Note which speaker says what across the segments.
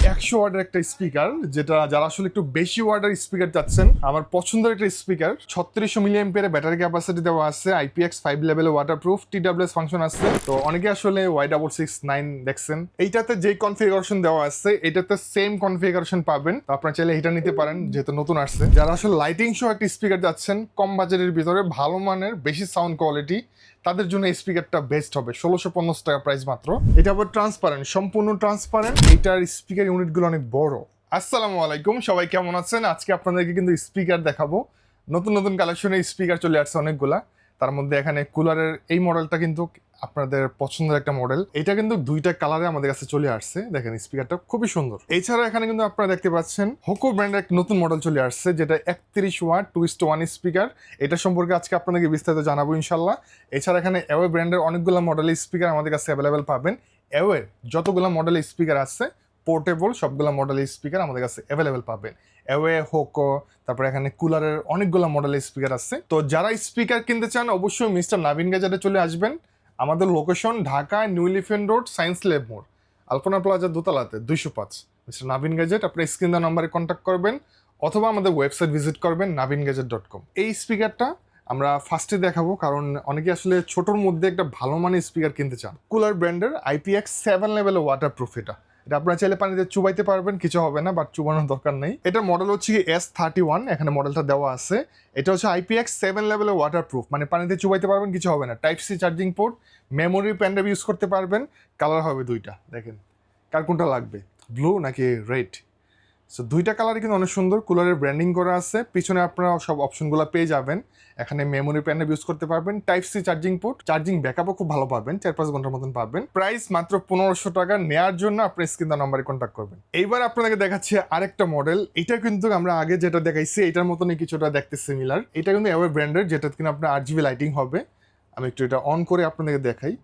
Speaker 1: 100 ওয়াটের একটা স্পিকার, যেটা যারা আসলে একটু বেশি ওয়াটের স্পিকার চাচ্ছেন। আমার পছন্দের একটা স্পিকার, 3600 মিলি অ্যাম্পিয়ারের ব্যাটারি ক্যাপাসিটি দেওয়া আছে, IPX5 লেভেলে ওয়াটারপ্রুফ, TWS ফাংশন আছে। তো অনেকে আসলে Y669 দেখছেন, এইটাতে যে কনফিগারেশন দেওয়া আছে এটাতে সেম কনফিগারেশন পাবেন। তো আপনারা চাইলে এটা নিতে পারেন, যেহেতু নতুন আসছে। যারা আসলে লাইটিং সহ একটা স্পিকার যাচ্ছেন কম বাজেটের ভিতরে, ভালো মানের, বেশি সাউন্ড কোয়ালিটি, তাদের জন্য এই স্পিকারটা বেস্ট হবে। 1650 টাকা প্রাইস মাত্র। এটা আবার ট্রান্সপারেন্ট, সম্পূর্ণ ট্রান্সপারেন্ট। এটার স্পিকার ইউনিটগুলো অনেক বড়। আসসালামু আলাইকুম, সবাই কেমন আছেন? আজকে আপনাদেরকে কিন্তু স্পিকার দেখাবো। নতুন নতুন কালেকশনের স্পিকার চলে আসছে অনেকগুলা। তার মধ্যে এখানে কুলারের এই মডেলটা কিন্তু আপনাদের পছন্দের একটা মডেল। এটা কিন্তু দুইটা কালারে আমাদের কাছে চলে আসছে। দেখেন স্পিকারটা খুবই সুন্দর। এছাড়া এখানে কিন্তু আপনারা দেখতে পাচ্ছেন হোকো ব্র্যান্ডের এক নতুন মডেল চলে আসছে, যেটা 31 ওয়াট 2:1 স্পিকার। এটা সম্পর্কে আজকে আপনাদেরকে বিস্তারিত জানাবো ইনশাল্লাহ। এছাড়া এখানে অ্যাওয়ে ব্র্যান্ডের অনেকগুলো মডেলের স্পিকার আমাদের কাছে অ্যাভেলেবেল পাবেন। অ্যাওয়ে যতগুলো মডেলের স্পিকার আছে পোর্টেবল, সবগুলো মডেলের স্পিকার আমাদের কাছে অ্যাভেলেবেল পাবেন। অ্যাওয়ে, হোকো, তারপরে এখানে কুলারের অনেকগুলো মডেলের স্পিকার আছে। তো যারা স্পিকার কিনতে চান অবশ্যই মিস্টার নাভিন গ্যাজেটে চলে আসবেন। আমাদের location Dhaka new elephant road, science lab মোড়, আলপনা প্লাজা দোতলাতে 205। মিস্টার নাভিন গ্যাজেট, আপনার স্ক্রিন দেওয়া নাম্বারে কন্ট্যাক্ট করবেন অথবা আমাদের ওয়েবসাইট ভিজিট করবেন navingadget.com। এই স্পিকারটা আমরা ফার্স্টে দেখাবো, কারণ অনেকে আসলে ছোটোর মধ্যে একটা ভালো মানের স্পিকার কিনতে চান। কুলার ব্র্যান্ডের IPX7 লেভেলে ওয়াটারপ্রুফ। এটা আপনারা চাইলে পানিতে চুবাইতে পারবেন, কিছু হবে না, বাট চুবানোর দরকার নেই। এটার মডেল হচ্ছে S31, এখানে মডেলটা দেওয়া আছে। এটা হচ্ছে IPX7 লেভেলে ওয়াটারপ্রুফ, মানে পানিতে চুবাইতে পারবেন, কিছু হবে না। Type C charging port, memory pendrive use করতে পারবেন। কালার হবে দুইটা, দেখেন কার কোনটা লাগবে, ব্লু নাকি রেড। সো দুইটা কালারই কিন্তু অনেক সুন্দর। কুলারের ব্র্যান্ডিং করা আছে, পিছনে আপনারা সব অপশনগুলো পেয়ে যাবেন। এখানে মেমোরি প্যানড্রাইভ ইউজ করতে পারবেন, type C charging port, charging ব্যাকআপও খুব ভালো পাবেন, 4-5 ঘন্টার মতন পাবেন। প্রাইস মাত্র 1500 টাকা। নেওয়ার জন্য আপনার স্ক্রিন নাম্বারে কন্ট্যাক্ট করবেন। এইবার আপনাদেরকে দেখাচ্ছি আরেকটা মডেল। এটা কিন্তু আমরা আগে যেটা দেখাইছি এটার মতনই কিছুটা দেখতে সিমিলার। এটা কিন্তু অ্যাওয়ে ব্র্যান্ডের, যেটা কিনা আপনার RGB লাইটিং হবে। আমি একটু এটা অন করে আপনাদেরকে দেখাই।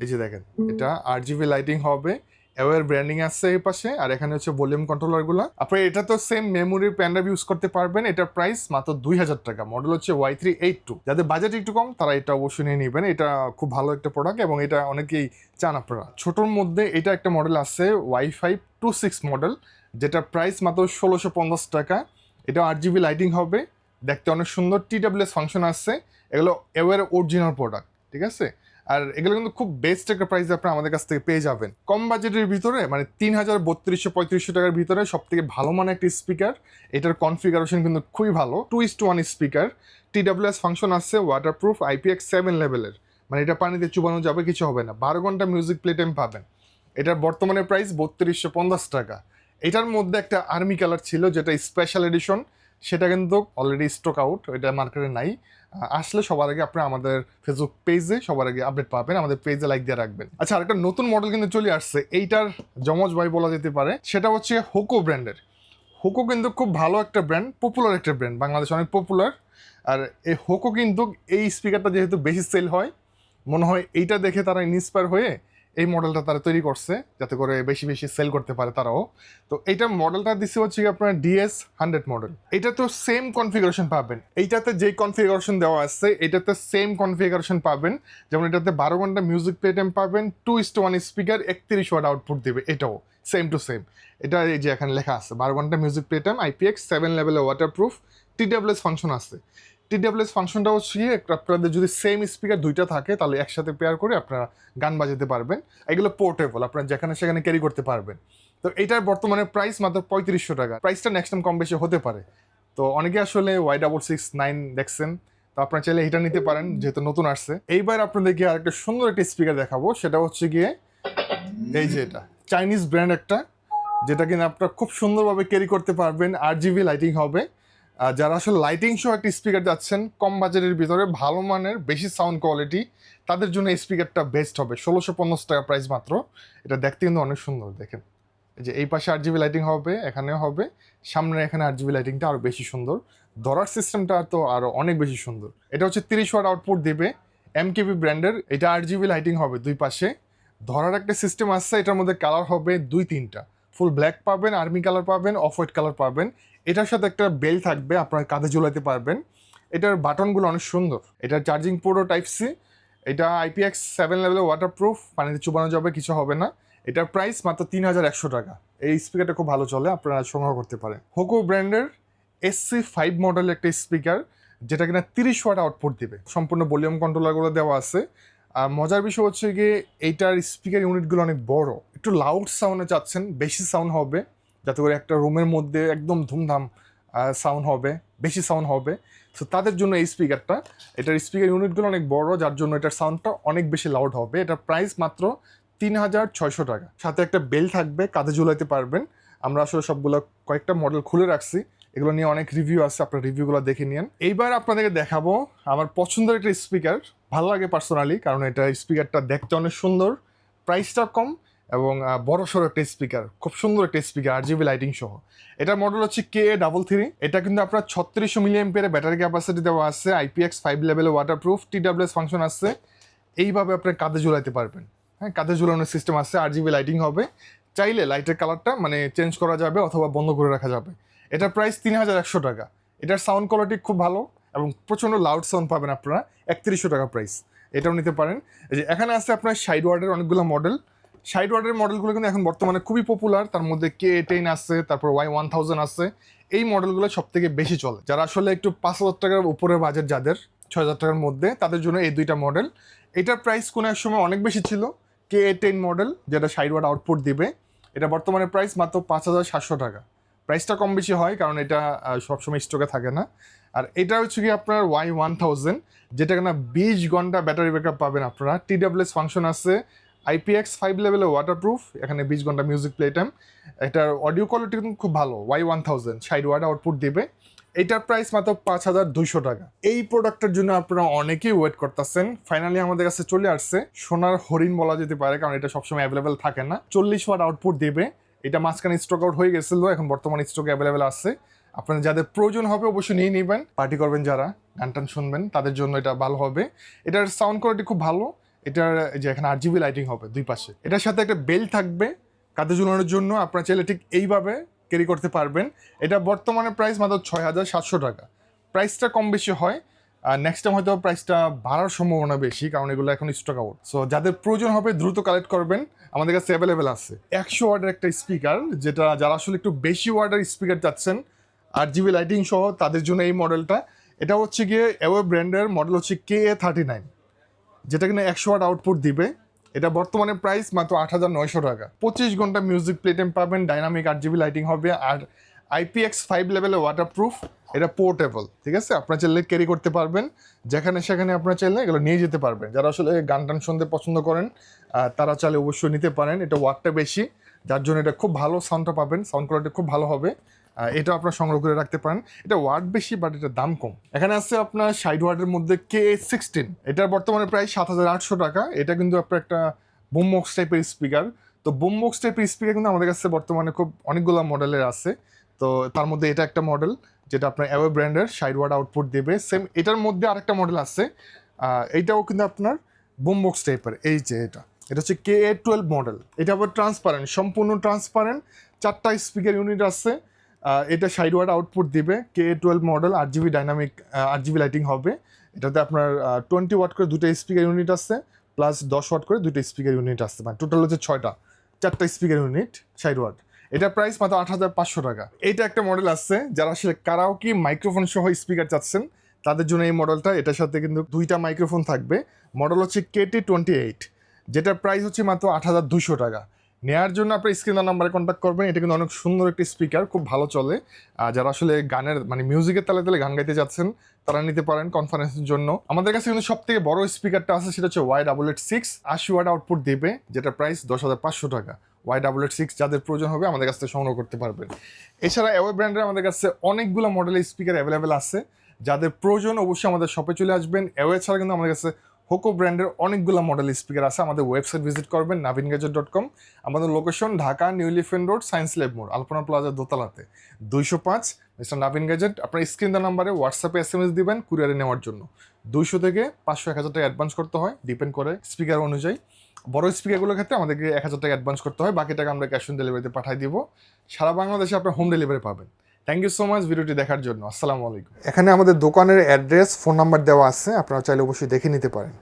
Speaker 1: এই যে দেখেন, এটা RGB লাইটিং হবে, অ্যাওয়ের ব্র্যান্ডিং আছে এই পাশে, আর এখানে হচ্ছে ভলিউম কন্ট্রোলারগুলো। আপনারা এটা তো সেম মেমোরির প্যানড্রাইভ ইউজ করতে পারবেন। এটার প্রাইস মাত্র 2000 টাকা। মডেল হচ্ছে Y382। যাদের বাজেট একটু কম তারা এটা অবশ্যই নিয়ে নেবেন। এটা খুব ভালো একটা প্রোডাক্ট এবং এটা অনেকেই চান আপনারা। ছোটোর মধ্যে এটা একটা মডেল আছে Y526 মডেল, যেটার প্রাইস মাত্র 1650 টাকা। এটা RGB লাইটিং হবে, দেখতে অনেক সুন্দর, TWS ফাংশন আছে। এগুলো অ্যাওয়ের অরিজিনাল প্রোডাক্ট, ঠিক আছে। আর এগুলো কিন্তু খুব বেস্ট একটা প্রাইসে আপনারা আমাদের কাছ থেকে পেয়ে যাবেন। কম বাজেটের ভিতরে, মানে 3200-3500 টাকার ভিতরে সব থেকে ভালো মানের একটা স্পিকার। এটার কনফিগারেশন কিন্তু খুবই ভালো, 2:1 স্পিকার, TWS ফাংশন আছে, ওয়াটারপ্রুফ, IPX7 লেভেলের, মানে এটা পানিতে চুবানো যাবে, কিছু হবে না। 12 ঘন্টা মিউজিক প্লে টাইম পাবেন। এটার বর্তমানে প্রাইস 3250 টাকা। এটার মধ্যে একটা আর্মি কালার ছিল, যেটা স্পেশাল এডিশন, সেটা কিন্তু অলরেডি স্টক আউট, এটা মার্কেটে নাই। আসলে সবার আগে আপনি আমাদের ফেসবুক পেজে সবার আগে আপডেট পাবেন, আমাদের পেজে লাইক দিয়ে রাখবেন। আচ্ছা, আরেকটা নতুন মডেল কিন্তু চলে আসছে, এইটার যমজ ভাই বলা যেতে পারে। সেটা হচ্ছে হোকো ব্র্যান্ডের। হোকো কিন্তু খুব ভালো একটা ব্র্যান্ড, পপুলার একটা ব্র্যান্ড, বাংলাদেশে অনেক পপুলার। আর এই হোকো কিন্তু এই স্পিকারটা যেহেতু বেশি সেল হয়, মনে হয় এইটা দেখে তারা ইন্সপায়ার হয়ে এই মডেলটা তারা তৈরি করছে, যাতে করে বেশি বেশি সেল করতে পারে তারাও। তো এইটার মডেলটা দিচ্ছে হচ্ছে আপনার DS100 মডেল। এটা তো সেম কনফিগারেশন পাবেন, এইটাতে যে কনফিগারেশন দেওয়া আছে এটাতে সেম কনফিগারেশন পাবেন। যেমন এটাতে 12 ঘন্টা মিউজিক প্লে টাইম পাবেন, 2:1 স্পিকার, 31 ওয়াট আউটপুট দেবে, এটাও সেম টু সেম। এটা এই যে এখানে লেখা আছে 12 ঘন্টা মিউজিক প্লে টাইম, IPX7 লেভেলে ওয়াটারপ্রুফ, TWS ফাংশন আছে। TWS ফাংশনটা হচ্ছে আপনাদের যদি সেম স্পিকার দুইটা থাকে তাহলে একসাথে পেয়ার করে আপনারা গান বাজাতে পারবেন। এগুলো পোর্টেবল, আপনারা যেখানে সেখানে ক্যারি করতে পারবেন। তো এটার বর্তমানে প্রাইস মাত্র 3500 টাকা। প্রাইসটা নেক্সট টাইম কম বেশি হতে পারে। তো অনেকে আসলে Y669 দেখছেন, তো আপনারা চাইলে এটা নিতে পারেন, যেহেতু নতুন আসছে। এইবার আপনাদেরকে আরেকটা সুন্দর একটা স্পিকার দেখাবো, সেটা হচ্ছে গিয়ে এই যে এটা চাইনিজ ব্র্যান্ড একটা, যেটা কিনা আপনারা খুব সুন্দরভাবে ক্যারি করতে পারবেন। RGB লাইটিং হবে। যারা আসলে লাইটিং সহ একটা স্পিকার যাচ্ছেন কম বাজেটের ভিতরে, ভালো মানের, বেশি সাউন্ড কোয়ালিটি, তাদের জন্য এই স্পিকারটা বেস্ট হবে। 1650 টাকা প্রাইস মাত্র। এটা দেখতে কিন্তু অনেক সুন্দর, দেখেন এই যে এই পাশে RGB লাইটিং হবে, এখানেও হবে, সামনে এখানে RGB লাইটিংটা আরও বেশি সুন্দর। ধরার সিস্টেমটা তো আরও অনেক বেশি সুন্দর। এটা হচ্ছে 30 ওয়াট আউটপুট দেবে, MKB ব্র্যান্ডের। এটা RGB লাইটিং হবে দুই পাশে, ধরার একটা সিস্টেম আসছে। এটার মধ্যে কালার হবে 2-3টা, ফুল ব্ল্যাক পাবেন, আর্মি কালার পাবেন, অফ হোয়াইট কালার পাবেন। এটার সাথে একটা বেল থাকবে, আপনার কাঁধে ঝুলাতে পারবেন। এটার বাটনগুলো অনেক সুন্দর। এটার চার্জিং পোর্টও টাইপ সি। এটা IPX7 লেভেলে ওয়াটারপ্রুফ, পানিতে চুবানো যাবে, কিছু হবে না। এটার প্রাইস মাত্র 3100 টাকা। এই স্পিকারটা খুব ভালো চলে, আপনারা সংগ্রহ করতে পারেন। হোকো ব্র্যান্ডের SC5 মডেলের একটা স্পিকার, যেটা কিনা 30 ওয়াট আউটপুট দিবে। সম্পূর্ণ ভলিউম কন্ট্রোলারগুলো দেওয়া আছে। আর মজার বিষয় হচ্ছে গিয়ে এইটার স্পিকার ইউনিটগুলো অনেক বড়, একটু লাউড সাউন্ডে চাচ্ছেন, বেশি সাউন্ড হবে, যাতে করে একটা রুমের মধ্যে একদম ধুমধাম সাউন্ড হবে, বেশি সাউন্ড হবে। সো তাদের জন্য এই স্পিকারটা, এটার স্পিকার ইউনিটগুলো অনেক বড়, যার জন্য এটার সাউন্ডটা অনেক বেশি লাউড হবে। এটার প্রাইস মাত্র 3600 টাকা। সাথে একটা বেল থাকবে, কাঁধে ঝুলাইতে পারবেন। আমরা আসলে সবগুলো কয়েকটা মডেল খুলে রাখছি, এগুলো নিয়ে অনেক রিভিউ আছে, আপনার রিভিউগুলো দেখে নিন। এইবার আপনাদেরকে দেখাবো আমার পছন্দের একটা স্পিকার। ভালো লাগে পার্সোনালি, কারণ এটা স্পিকারটা দেখতে অনেক সুন্দর, প্রাইসটা কম, এবং বড় সড়ো একটা স্পিকার, খুব সুন্দর একটা স্পিকার, RGB লাইটিং সহ। এটার মডেল হচ্ছে KA33। এটা কিন্তু আপনার 3600 মিলিঅ্যাম্পিয়ারের ব্যাটারি ক্যাপাসিটি দেওয়া আছে, IPX5 লেভেলে ওয়াটারপ্রুফ, TWS ফাংশন আছে। এইভাবে আপনার কাঁধে ঝুলাইতে পারবেন। হ্যাঁ, কাঁধে ঝুলানোর সিস্টেম আছে, RGB লাইটিং হবে। চাইলে লাইটের কালারটা মানে চেঞ্জ করা যাবে অথবা বন্ধ করে রাখা যাবে। এটার প্রাইস 3100 টাকা। এটার সাউন্ড কোয়ালিটি খুব ভালো এবং প্রচণ্ড লাউড সাউন্ড পাবেন আপনারা। 3100 টাকা প্রাইস, এটাও নিতে পারেন। এই যে এখানে আছে আপনার 60 ওয়াটের অনেকগুলো মডেল। 60 ওয়াটের মডেলগুলো কিন্তু এখন বর্তমানে খুবই পপুলার। তার মধ্যে KA10 আছে, তারপর Y1000 আছে। এই মডেলগুলো সব থেকে বেশি চলে। যারা আসলে একটু 5000 টাকার উপরে বাজেট, যাদের 6000 টাকার মধ্যে, তাদের জন্য এই দুইটা মডেল। এটার প্রাইস কোনো এক সময় অনেক বেশি ছিল। KA10 মডেল, যেটা 60 ওয়াট আউটপুট দিবে, এটা বর্তমানে প্রাইস মাত্র 5700 টাকা। প্রাইসটা কম বেশি হয়, কারণ এটা সবসময় স্টকে থাকে না। আর এটা হচ্ছে কি আপনার Y1000, যেটা কিনা 20 ঘন্টা ব্যাটারি ব্যাকআপ পাবেন আপনারা। TWS ফাংশন আছে, IPX5 লেভেলে ওয়াটারপ্রুফ, এখানে 20 ঘন্টা মিউজিক প্লে টাইম। এটার অডিও কোয়ালিটি কিন্তু খুব ভালো। Y1000 60 ওয়াট আউটপুট দিবে। এটার প্রাইস মাত্র 5200 টাকা। এই প্রোডাক্টের জন্য আপনারা অনেকেই ওয়েট করতেছেন, ফাইনালি আমাদের কাছে চলে আসছে। সোনার হরিণ বলা যেতে পারে, কারণ এটা সবসময় অ্যাভেলেবেল থাকে না। 40 ওয়াট আউটপুট দেবে। এটা মাঝখানে স্টক আউট হয়ে গেছিল, এখন বর্তমানে স্টকে অ্যাভেলেবেল আছে। আপনাদের যাদের প্রয়োজন হবে অবশ্যই নিয়ে নেবেন। পার্টি করবেন যারা, গান টান শুনবেন, তাদের জন্য এটা ভালো হবে। এটার সাউন্ড কোয়ালিটি খুব ভালো। এটার যে এখানে RGB লাইটিং হবে দুই পাশে। এটার সাথে একটা বেল থাকবে কাঁধে ঝুলানোর জন্য, আপনারা চাইলে ঠিক এইভাবে ক্যারি করতে পারবেন। এটা বর্তমানে প্রাইস মাত্র 6700 টাকা। প্রাইসটা কম বেশি হয়, আর নেক্সট টাইম হয়তো প্রাইসটা বাড়ার সম্ভাবনা বেশি, কারণ এগুলো এখন স্টক আউট। সো যাদের প্রয়োজন হবে দ্রুত কালেক্ট করবেন, আমাদের কাছে অ্যাভেলেবেল আছে। 100 ওয়াটের একটা স্পিকার, যেটা যারা আসলে একটু বেশি ওয়াটের স্পিকার চাচ্ছেন, RGB লাইটিং সহ, তাদের জন্য এই মডেলটা। এটা হচ্ছে গিয়ে অ্যাওয়ে ব্র্যান্ডের মডেল, হচ্ছে KA39, যেটা কিনা 100 ওয়াট আউটপুট দিবে। এটা বর্তমানে প্রাইস মাত্র 8900 টাকা। 25 ঘন্টা মিউজিক প্লে টাইম পাবেন, ডাইনামিক RGB লাইটিং হবে, আর IPX5 লেভেলে ওয়াটারপ্রুফ। এটা পোর্টেবল, ঠিক আছে, আপনার চাইলে ক্যারি করতে পারবেন, যেখানে সেখানে আপনার চাইলে এগুলো নিয়ে যেতে পারবেন। যারা আসলে গান টান শুনতে পছন্দ করেন, তারা চাইলে অবশ্যই নিতে পারেন। এটা ওয়াটটা বেশি, যার জন্য এটা খুব ভালো সাউন্ডটা পাবেন, সাউন্ড কোয়ালিটি খুব ভালো হবে। এটা আপনার সংগ্রহ করে রাখতে পারেন। এটা ওয়াট বেশি, বাট এটা দাম কম। এখানে আছে আপনার 60 ওয়াটের মধ্যে KA16, এটার বর্তমানে প্রায় 7800 টাকা। এটা কিন্তু আপনার একটা বুমবক্স টাইপের স্পিকার। তো বুমবক্স টাইপের স্পিকার কিন্তু আমাদের কাছে বর্তমানে খুব অনেকগুলো মডেলের আছে। তো তার মধ্যে এটা একটা মডেল, যেটা আপনার অ্যাওয়ে ব্র্যান্ডের 60 ওয়াট আউটপুট দেবে। সেম এটার মধ্যে আরেকটা মডেল আছে, এইটাও কিন্তু আপনার বুমবক্স টাইপের। এই যে এটা হচ্ছে KA12 মডেল। এটা আবার ট্রান্সপারেন্ট, সম্পূর্ণ ট্রান্সপারেন্ট, 4টা স্পিকার ইউনিট আছে। এটা 60 ওয়াট আউটপুট দিবে। KA12 model, RGB dynamic RGB lighting হবে। এটাতে আপনার 20 ওয়াট করে দুটো স্পিকার ইউনিট আছে, প্লাস 10 ওয়াট করে দুটো স্পিকার ইউনিট আছে, মানে টোটাল হচ্ছে 4টা স্পিকার ইউনিট 60 ওয়াট। এটা প্রাইস মাত্র 8500 টাকা। এইটা একটা মডেল আছে, যারা আসলে কারাওকে মাইক্রোফোন সহ স্পিকার চাচ্ছেন, তাদের জন্য এই মডেলটা। এটার সাথে কিন্তু 2টা মাইক্রোফোন থাকবে। মডেল হচ্ছে KT28, যেটার প্রাইস হচ্ছে মাত্র 8200 টাকা। নেওয়ার জন্য আপনার স্ক্রিনের নাম্বারে কন্ট্যাক্ট করবেন। এটা কিন্তু অনেক সুন্দর একটি স্পিকার, খুব ভালো চলে। যারা আসলে গানের মানে মিউজিকের তালে তালে গান গাইতে যাচ্ছেন, তারা নিতে পারেন কনফারেন্সের জন্য। আমাদের কাছে কিন্তু সব থেকে বড় স্পিকারটা আছে, সেটা হচ্ছে Y886, 80 ওয়াট আউটপুট দিবে, যেটা প্রাইস 10500 টাকা। Y886 যাদের প্রয়োজন হবে আমাদের কাছ থেকে সংগ্রহ করতে পারবেন। এছাড়া অ্যাওয়ে ব্র্যান্ডের আমাদের কাছে অনেকগুলো মডেলের স্পিকার অ্যাভেলেবেল আছে, যাদের প্রয়োজন অবশ্যই আমাদের শপে চলে আসবেন। অ্যাওয়ে ছাড়া কিন্তু আমাদের কাছে হোকো ব্র্যান্ডের অনেকগুলো মডেল স্পিকার আছে। আমাদের ওয়েবসাইট ভিজিট করবেন, navingadget.com। আমাদের location Dhaka new elephant road, science lab মোড়, আলপনা প্লাজার দোতলাতে, 205 মিস্টার নাভিন গ্যাজেট। আপনার স্ক্রিনের নাম্বারে হোয়াটসঅ্যাপে SMS দিবেন কুরিয়ারে নেওয়ার জন্য। 200 থেকে 500-1000 টাকা অ্যাডভান্স করতে হয়, ডিপেন্ড করে স্পিকার অনুযায়ী। বড় স্পিকারগুলোর ক্ষেত্রে আমাদেরকে 1000 টাকা অ্যাডভান্স করতে হয়, বাকি টাকা আমরা ক্যাশ অন ডেলিভারিতে পাঠিয়ে দিব। সারা বাংলাদেশে আপনার হোম ডেলিভারি পাবেন। থ্যাংক ইউ সো মাচ ভিডিওটি দেখার জন্য। আসসালামু আলাইকুম। এখানে আমাদের দোকানের অ্যাড্রেস, ফোন নাম্বার দেওয়া আছে, আপনারা চাইলে অবশ্যই দেখে নিতে পারেন।